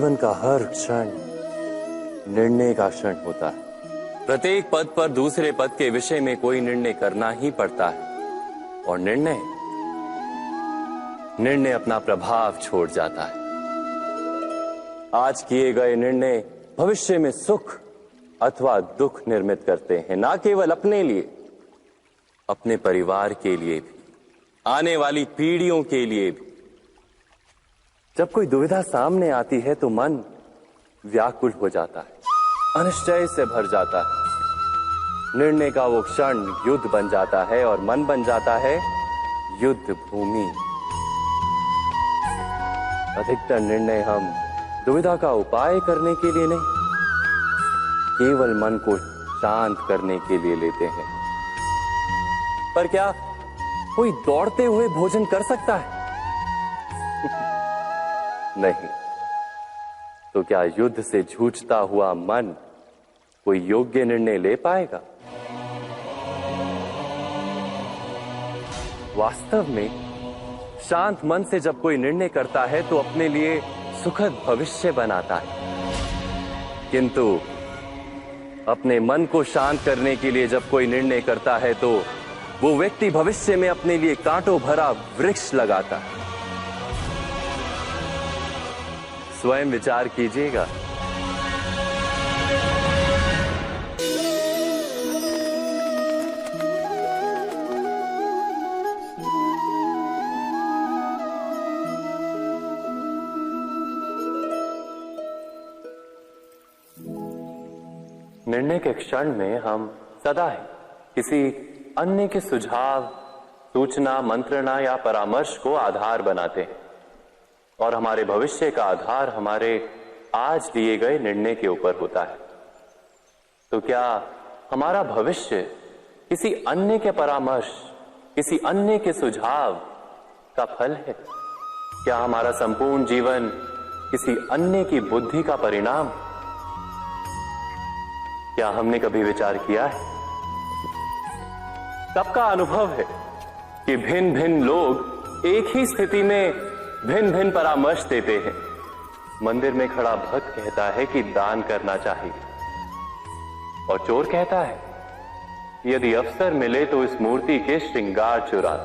जीवन का हर क्षण निर्णय का क्षण होता है। प्रत्येक पद पर दूसरे पद के विषय में कोई निर्णय करना ही पड़ता है और निर्णय अपना प्रभाव छोड़ जाता है। आज किए गए निर्णय भविष्य में सुख अथवा दुख निर्मित करते हैं, ना केवल अपने लिए, अपने परिवार के लिए भी, आने वाली पीढ़ियों के लिए भी। जब कोई दुविधा सामने आती है तो मन व्याकुल हो जाता है, अनिश्चय से भर जाता है। निर्णय का वो क्षण युद्ध बन जाता है और मन बन जाता है युद्ध भूमि। अधिकतर निर्णय हम दुविधा का उपाय करने के लिए नहीं, केवल मन को शांत करने के लिए लेते हैं। पर क्या कोई दौड़ते हुए भोजन कर सकता है? नहीं। तो क्या युद्ध से जूझता हुआ मन कोई योग्य निर्णय ले पाएगा? वास्तव में शांत मन से जब कोई निर्णय करता है तो अपने लिए सुखद भविष्य बनाता है, किंतु अपने मन को शांत करने के लिए जब कोई निर्णय करता है तो वो व्यक्ति भविष्य में अपने लिए कांटों भरा वृक्ष लगाता है। स्वयं विचार कीजिएगा। निर्णय के क्षण में हम सदा ही किसी अन्य के सुझाव, सूचना, मंत्रणा या परामर्श को आधार बनाते हैं और हमारे भविष्य का आधार हमारे आज लिए गए निर्णय के ऊपर होता है। तो क्या हमारा भविष्य किसी अन्य के परामर्श, किसी अन्य के सुझाव का फल है? क्या हमारा संपूर्ण जीवन किसी अन्य की बुद्धि का परिणाम? क्या हमने कभी विचार किया है? सबका अनुभव है कि भिन्न भिन्न लोग एक ही स्थिति में भिन्न भिन्न परामर्श देते हैं। मंदिर में खड़ा भक्त कहता है कि दान करना चाहिए और चोर कहता है यदि अवसर मिले तो इस मूर्ति के श्रृंगार चुरा।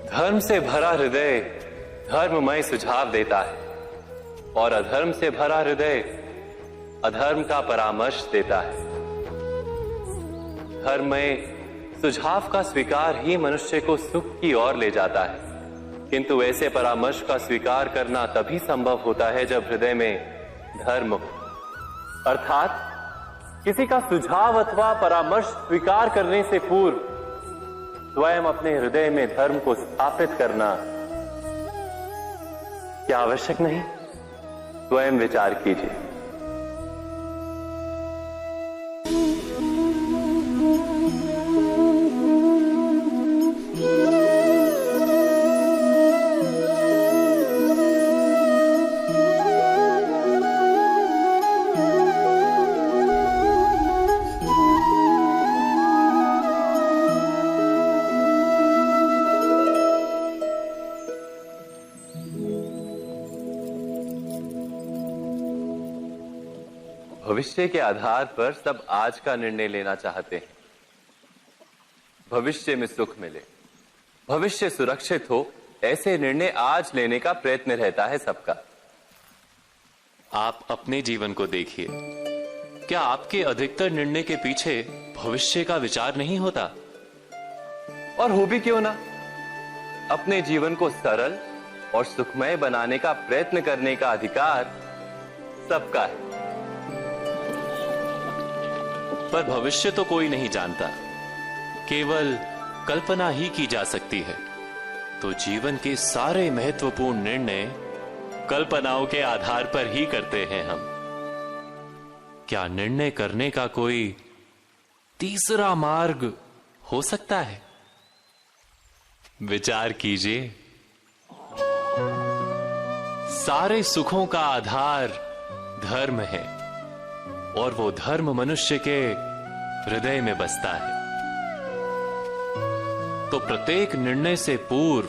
धर्म से भरा हृदय धर्ममय सुझाव देता है और अधर्म से भरा हृदय अधर्म का परामर्श देता है। धर्ममय सुझाव का स्वीकार ही मनुष्य को सुख की ओर ले जाता है, किंतु ऐसे परामर्श का स्वीकार करना तभी संभव होता है जब हृदय में धर्म हो। अर्थात किसी का सुझाव अथवा परामर्श स्वीकार करने से पूर्व स्वयं अपने हृदय में धर्म को स्थापित करना क्या आवश्यक नहीं? स्वयं विचार कीजिए। भविष्य के आधार पर सब आज का निर्णय लेना चाहते हैं। भविष्य में सुख मिले, भविष्य सुरक्षित हो, ऐसे निर्णय आज लेने का प्रयत्न रहता है सबका। आप अपने जीवन को देखिए, क्या आपके अधिकतर निर्णय के पीछे भविष्य का विचार नहीं होता? और हो भी क्यों ना, अपने जीवन को सरल और सुखमय बनाने का प्रयत्न करने का अधिकार सबका है। पर भविष्य तो कोई नहीं जानता, केवल कल्पना ही की जा सकती है। तो जीवन के सारे महत्वपूर्ण निर्णय कल्पनाओं के आधार पर ही करते हैं हम। क्या निर्णय करने का कोई तीसरा मार्ग हो सकता है? विचार कीजिए। सारे सुखों का आधार धर्म है और वो धर्म मनुष्य के हृदय में बसता है। तो प्रत्येक निर्णय से पूर्व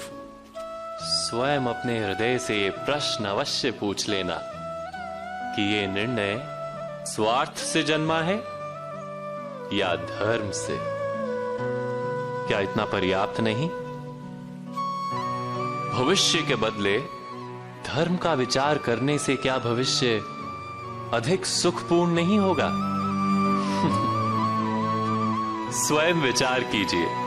स्वयं अपने हृदय से ये प्रश्न अवश्य पूछ लेना कि ये निर्णय स्वार्थ से जन्मा है या धर्म से। क्या इतना पर्याप्त नहीं? भविष्य के बदले धर्म का विचार करने से क्या भविष्य अधिक सुखपूर्ण नहीं होगा? स्वयं विचार कीजिए।